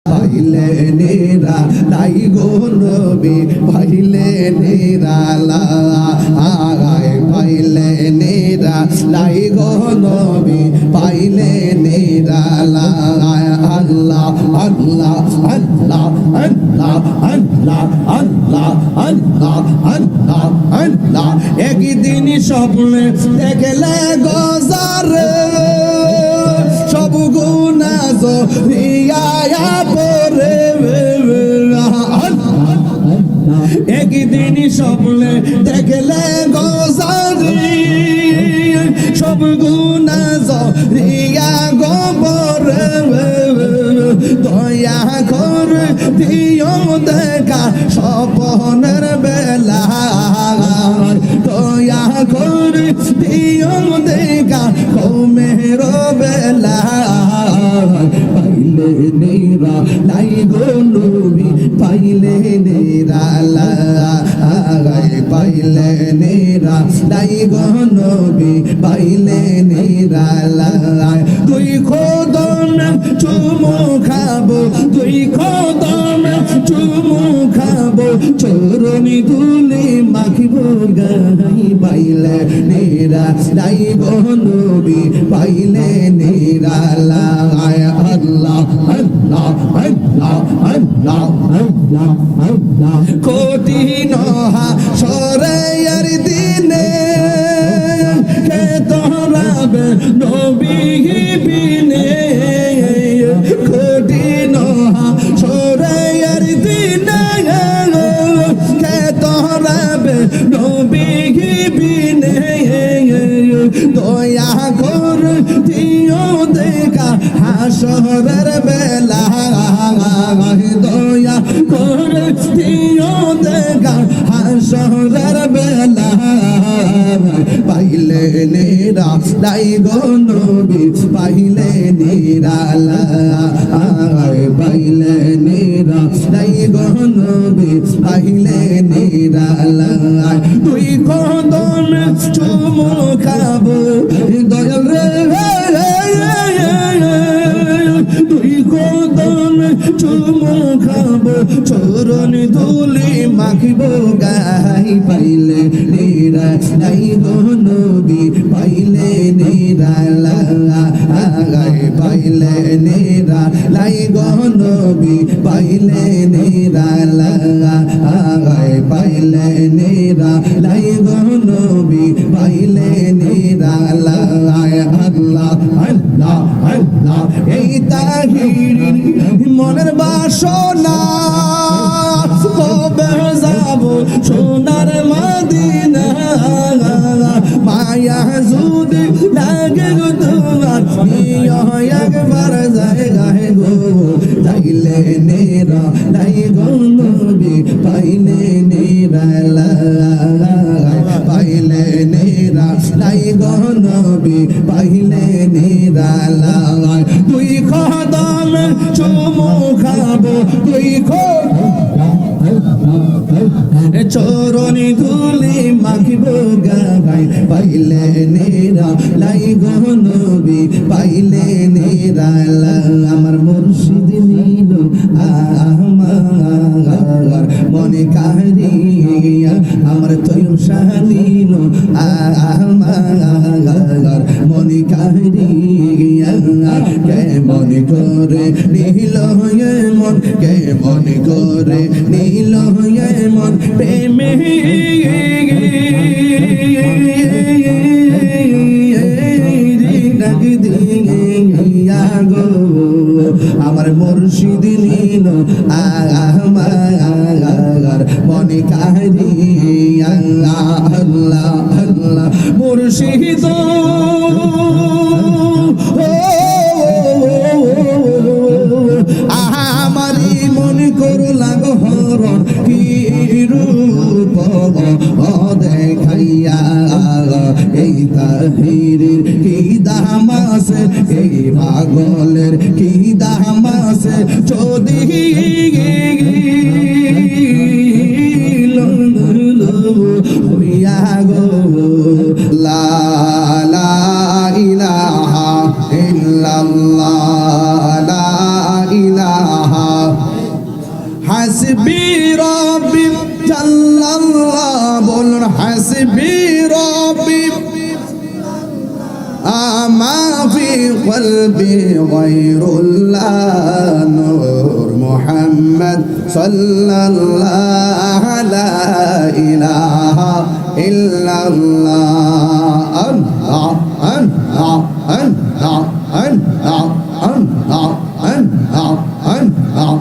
পাইলে নেরা লাই গো নবী পাইলে নেরা লাই পাইলে নেরা লাই গো নবী পাইলে নেরা লাই আল্লাহ আল্লাহ আল্লাহ আল্লাহ আল্লাহ আল্লাহ আল্লাহ আল্লাহ আল্লাহ একদিন স্বপ্নে দেখলে গজারে সব গুনাহ জরিয়া পরে একদিন স্বপ্নে দেখলে গজারি সব গুনাহ জরিয়া গোবরে দয়া করে দিও দেখা স্বপ্নের বেলা দয়া করে দিও দেখা কমের বেলা পাইলে নেরা লাই গো নবী পাইলে নেরা লাই পাইলে নেরা লাই গো নবী পাইলে নেরা লাই তুই খোদন চুমু খাবো তুই খোদন চুমু খাবো চরণি তুলে মাখিব গাই পাইলে নেরা লাই গো নবী পাইলে নেরা লাই আল্লাহ আল্লাহ আল্লাহ আল্লাহ আল্লাহ আল্লাহ কঠিন হাসরের দিনে কে তোরাবে নবী বিনে কঠিন হাসরের দিনে কে তোরাবে নবী বিনে দয়া করে দিও দেখা হাসরের বেলা দয়া করে দিও দেখা হাসরের বেলা পাইলে নেরা লাই গো নবী পাইলে নেরা পাইলে নেরা লাই গো নবী পাইলে নেরা তুই কদম চুমু খাবো দয়াল রে তুই কদম চুমু খাবো চরণ ধুলি মাখিব গাই পাইলে নেরা লাই গো নবী পাইলে নেরা লাই পাইলে নেরা লাই গো নবী পাইলে নেরা লাই পাইলে নেরা লাই গো নবী পাইলে নেরা লাই আল্লাহ আল্লাহ আল্লাহ এই তাহির মনের বাসনা কবে যাব সোনার মদিনা মায়া যদি লাগে গো তোমার একবার জায়গায় গো তাইলে নেরা লাই গো নবী পাইলে নেরা পাইলে নেরা লাই গো নবী পাইলে নেরা তুই কদম চুমু খাবো তুই চরণি ধুলি মাখিব গাই পাইলে নেরা লাই গো নবী পাইলে নেরা আমার মুর্শিদ নীল আমার মনে কাহিয়া আমার তৈব শাহিল আমার মনে কাহিয়া কে মনে করে নীল মন কে মনে করে নীল মন প্রেমে ডাক দিয়া গো আমার মুর্শিদ নীল আমার মনে কাহিয়া আল্লাহ আল্লাহ মুর্শিদ আমারি মনে করো লাগো হরণ কি রূপ দেখাইয়া এই তাহিরের কি দাম আছে এই পাগলের কি দাম আছে যদি হইয়া গো লা ইলাহা ইল্লাল্লাহ লা ইলাহা হাসবি রব্বি জাল্লাল্লাহ বলুন হাসবি রব্বি আমা ফি কলবি গায়রুল্লাহ নূর মুহাম্মদ সাল্লাল্লাহু লা ইলাহা ইল্লাল্লাহ আল্লাহ আল্লাহ আল্লাহ আল্লাহ আল্লাহ আল্লাহ আল্লাহ আল্লাহ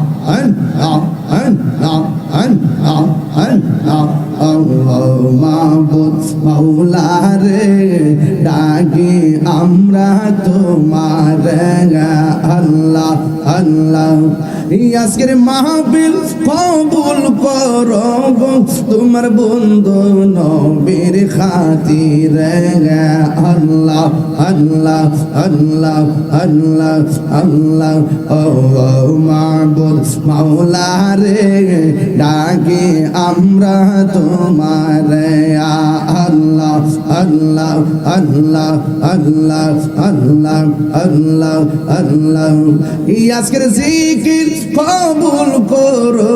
আল্লাহ আল্লাহ আল্লাহ আল্লাহ মাবুদ মাওলা রে ডাকি আমরা তোমার আল্লাহ আল্লাহ আজকের মাহফিল কবুল করো তোমার বন্ধু নবীর খাতিরে আল্লাহ আল্লাহ আল্লাহ আল্লাহ আল্লাহ ও মাবুদ মাওলা রে ডাকি আমরা তোমার আল্লাহ আল্লাহ আল্লাহ আল্লাহ আল্লাহ আল্লাহ আল্লাহ আজকের জিকির কবুল করো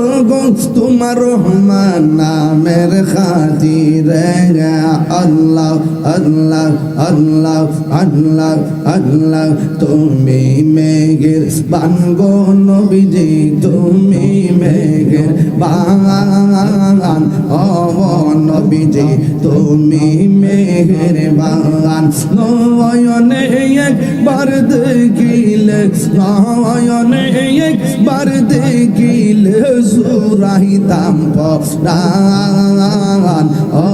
তোমার রহমান নামের খাতিরে আল্লাহ আল্লাহ আল্লাহ আল্লাহ আল্লাহ তুমি মেঘের বানগো নবীজি তুমি মেঘের বান ও নবীজি তুমি মেঘের বান নয়নে একবার দেখিলে নয়নে একবার দেখিলে সুরাইতাম পরাণ ও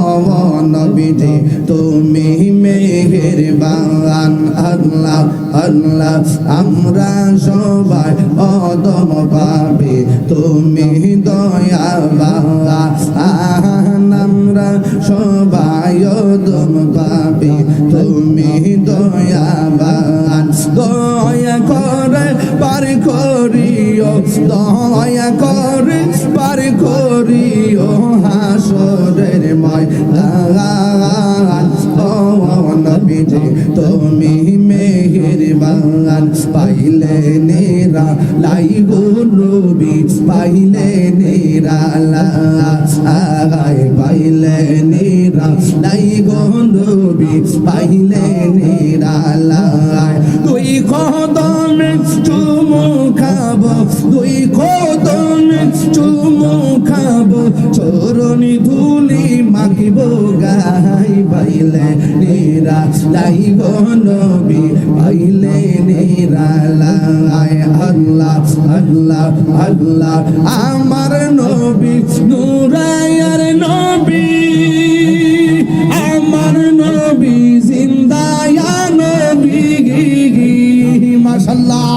নবীজি তুমি মেঘের বান আল্লাহ আল্লাহ আমরা সবাই অদম পাবে তুমি দয়া বাবা আমরা সবাই অদম পাবে তুমি দয়া বান দয়া করে পার করিও দয়া করে পার করিও হাসরের ময়দান ও নবীজি তুমি মেহেরবান পাইলে নেরা লাইগো নবী পাইলে নেরা পাইলে নেরা লাইগো নবী পাইলে নেরা দুই কদমে চুমু খাবো দুই কদমে চুমু খাবো চরণি ধুলি মাখিব গাই পাইলে নেরা লাইগো নবী পাইলে নেরা আল্লাহ আল্লাহ আল্লাহ আমার নবী নূরায়ার নবী আমার নবী জিন্দায়া নবী মাশাআল্লাহ